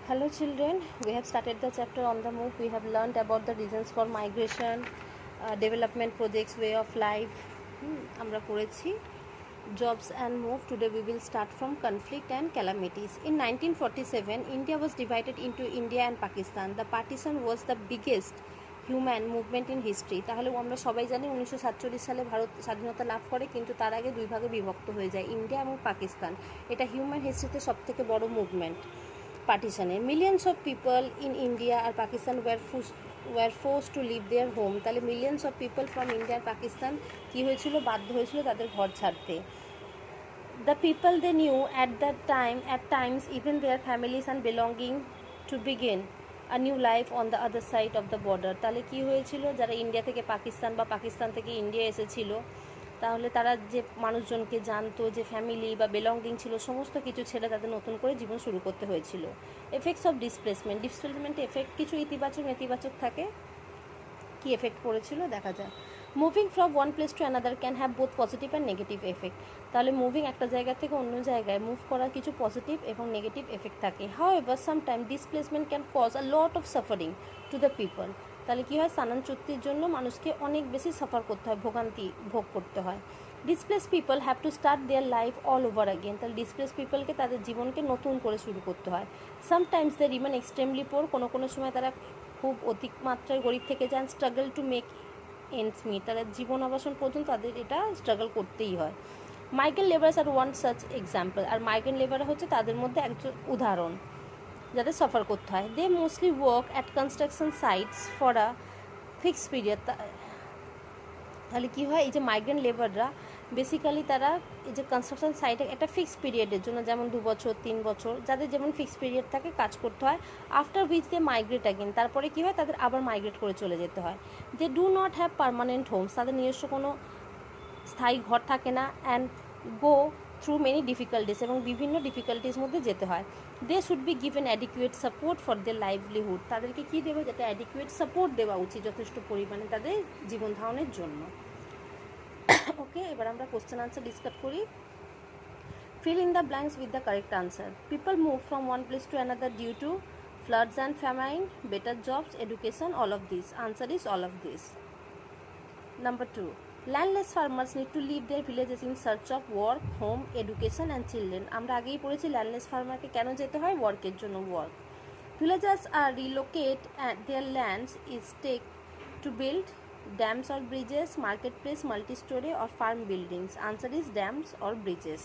Hello children, we have started the chapter on the move. We have learned about the reasons for migration, development projects, way of life. আমরা পড়েছি jobs and move. Today we will start from conflict and calamities. In 1947, India was divided into India and Pakistan. The partition was the biggest human movement in history. তাহলে আমরা সবাই জানি 1947 সালে ভারত স্বাধীনতা লাভ করে, কিন্তু তার আগে দুই ভাগে বিভক্ত হয়ে যায়, ইন্ডিয়া এবং পাকিস্তান। এটা হিউম্যান হিস্ট্রিতে সবথেকে বড় মুভমেন্ট পার্টিশনে। Millions of people in India আর Pakistan were forced to leave their home. তাহলে millions of people from India আর পাকিস্তান কী হয়েছিল, বাধ্য হয়েছিল তাদের ঘর ছাড়তে। The people they knew at times even their families and belonging to begin a new life on the other side of the border. তাহলে কী হয়েছিল, যারা ইন্ডিয়া থেকে পাকিস্তান বা পাকিস্তান থেকে ইন্ডিয়া এসেছিল, তাহলে তারা যে মানুষজনকে জানতো, যে ফ্যামিলি বা বিলঙ্গিং ছিল, সমস্ত কিছু ছেড়ে তাদের নতুন করে জীবন শুরু করতে হয়েছিল। এফেক্টস অফ ডিসপ্লেসমেন্ট এফেক্ট কিছু ইতিবাচক নেতিবাচক থাকে। কি এফেক্ট পড়েছিল দেখা যায়। Moving from one place to another can have both positive and negative effect. তাহলে মুভিং একটা জায়গা থেকে অন্য জায়গায় মুভ করার কিছু পজিটিভ এবং নেগেটিভ এফেক্ট থাকে। However sometime displacement can cause a lot of suffering to the people. তাহলে কী হয়, স্থানান্তরিতের জন্য মানুষকে অনেক বেশি সাফার করতে হয়, ভোগান্তি ভোগ করতে হয়। Displace people have to start their life all over again. তাহলে ডিসপ্লেস পিপলকে তাদের জীবনকে নতুন করে শুরু করতে হয়। Sometimes they remain extremely poor. কোনো সময় তারা খুব অধিক মাত্রায় গরিব থেকে যান। Struggle to make ends meet. তারা জীবন অবসান পর্যন্ত তাদের এটা স্ট্রাগল করতেই হয়। Migrant labourers are one such example. আর মাইগ্রেন্ট লেবারার হচ্ছে তাদের মধ্যে একজন উদাহরণ যাদের সাফার করতে হয়। দে mostly work at construction sites for a fixed period. তাহলে কী হয়, এই যে মাইগ্রেন্ট লেবাররা বেসিক্যালি তারা এই যে কনস্ট্রাকশন সাইটে একটা ফিক্সড পিরিয়ডের জন্য, যেমন 2 বছর 3 বছর, যাদের যেমন ফিক্সড পিরিয়ড থাকে কাজ করতে হয়। After which they migrate again. তারপরে কী হয়, তাদের আবার মাইগ্রেট করে চলে যেতে হয়। They do not have permanent homes. তাদের নিজস্ব কোনো স্থায়ী ঘর থাকে না। And go through many difficulties. এবং বিভিন্ন ডিফিকাল্টিস মধ্যে যেতে হয়। They should be given adequate support for their livelihood. তাদেরকে কী দেবে, যেটা অ্যাডিকুয়েট সাপোর্ট দেওয়া উচিত যথেষ্ট পরিমাণে তাদের জীবন ধারণের জন্য। ওকে, এবার আমরা কোশ্চেন আনসার ডিসকাস করি। Fill in the blanks with the correct answer. People move from one place to another due to floods and famine, better jobs, education, all of this. Answer is all of this. Number 2, landless farmers need to leave their villages in search of work, home, education and children. আমরা আগেই পড়েছি landless ফার্মারকে কেন যেতে হয়, ওয়ার্কের জন্য, work. Villagers are relocate at their lands is take to build dams or bridges, marketplace, multi-story or farm buildings. Answer is dams or bridges.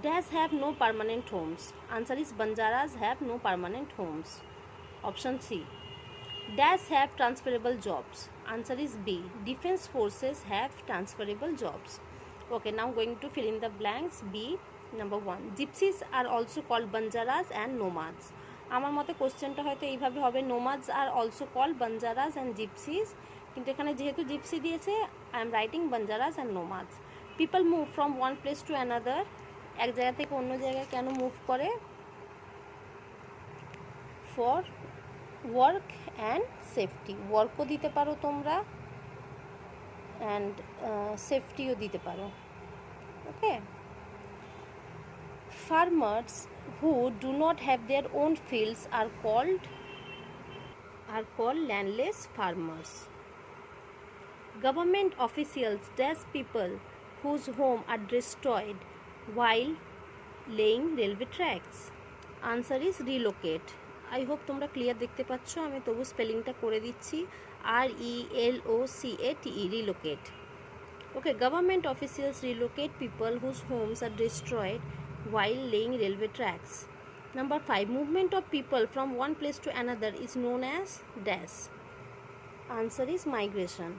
Dash have no permanent homes. Answer is Banjaras have no permanent homes. Option C. Dash have transferable jobs. Answer is B. Defense forces have transferable jobs. Okay, now going to fill in the blanks. B, number 1. Gypsies are also called Banjaras and nomads. আমার মতে কোশ্চেনটা হয়তো এইভাবে হবে, nomads are also call banjaras and gypsies, কিন্তু এখানে যেহেতু gypsy দিয়েছে, I am writing banjaras and nomads. People move from one place to another. এক জায়গা থেকে অন্য জায়গায় কেন মুভ করে, ফর ওয়ার্ক অ্যান্ড সেফটি। ওয়ার্কও দিতে পারো তোমরা, অ্যান্ড সেফটিও দিতে পারো। Okay, farmers who do not have their own fields are called landless farmers. Government officials dash people whose home are destroyed while laying railway tracks. Answer is relocate. I hope তোমরা clear দেখতে পাচ্ছ, আমি তবু স্পেলিংটা করে দিচ্ছি, RELOCATE, relocate. Okay, government officials relocate people whose homes are destroyed while laying railway tracks. Number 5, movement of people from one place to another is known as dash. Answer is migration.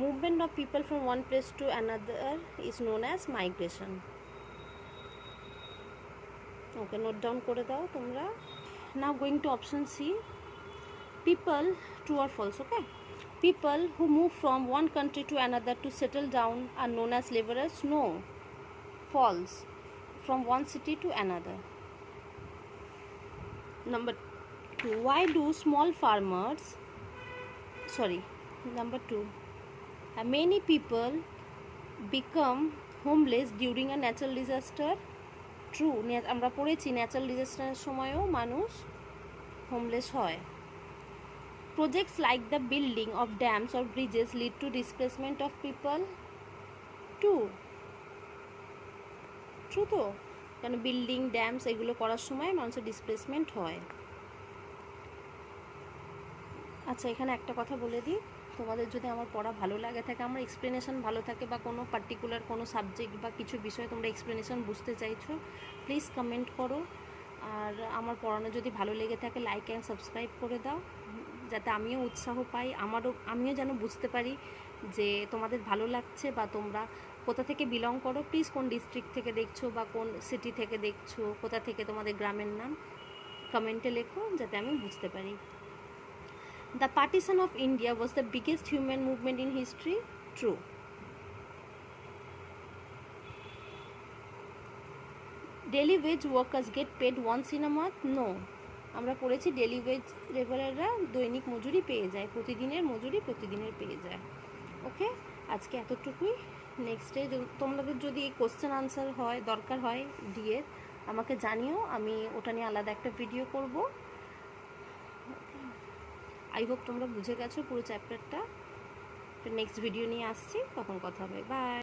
Movement of people from one place to another is known as migration. Okay, note down করে দাও তোমরা। Now going to option C. People, true or false, okay? People who move from one country to another to settle down are known as laborers. No, false. From one city to another. Number 2, why do small farmers, number 2, many people become homeless during a natural disaster. True. আমরা পড়েছি natural ডিজাস্টারের সময়ও মানুষ homeless হয়। Projects like the building of dams or Bridges lead to displacement of people. True. True তো, কেন building dams এগুলো করার সময় মানুষের ডিসপ্লেসমেন্ট হয়। আচ্ছা, এখানে একটা কথা বলে দিই, তোমাদের যদি আমার পড়া ভালো লাগে থাকে, আমার এক্সপ্লেনেশন ভালো থাকে, বা কোনো পার্টিকুলার কোনো সাবজেক্ট বা কিছু বিষয়ে তোমরা এক্সপ্লেনেশন বুঝতে চাইছো, প্লিজ কমেন্ট করো। আর আমার পড়ানো যদি ভালো লেগে থাকে লাইক অ্যান্ড সাবস্ক্রাইব করে দাও, যাতে আমিও উৎসাহ পাই, আমিও যেন বুঝতে পারি যে তোমাদের ভালো লাগছে, বা তোমরা কোথা থেকে বিলং করো, প্লিজ কোন ডিস্ট্রিক্ট থেকে দেখছো বা কোন সিটি থেকে দেখছো, কোথা থেকে তোমাদের গ্রামের নাম, কমেন্টে লেখো যাতে আমি বুঝতে পারি। The partition of India was the biggest human movement in history. True. Daily wage workers get paid once in a month. No. আমরা পড়েছি ডেলি ওয়েজ লেবাররা দৈনিক মজুরি পেয়ে যায়, প্রতিদিনের মজুরি প্রতিদিনের পেয়ে যায়। ওকে, আজকে এতটুকুই। নেক্সট ডে তোমাদের যদি কোশ্চেন আনসার হয় দরকার হয় ডিএর, আমাকে জানিও, আমি ওটা নিয়ে আলাদা একটা ভিডিও করব। আই হোপ তোমরা বুঝে গেছো পুরো চ্যাপ্টারটা। নেক্সট ভিডিও নিয়ে আসছি, তখন কথা হবে। বাই।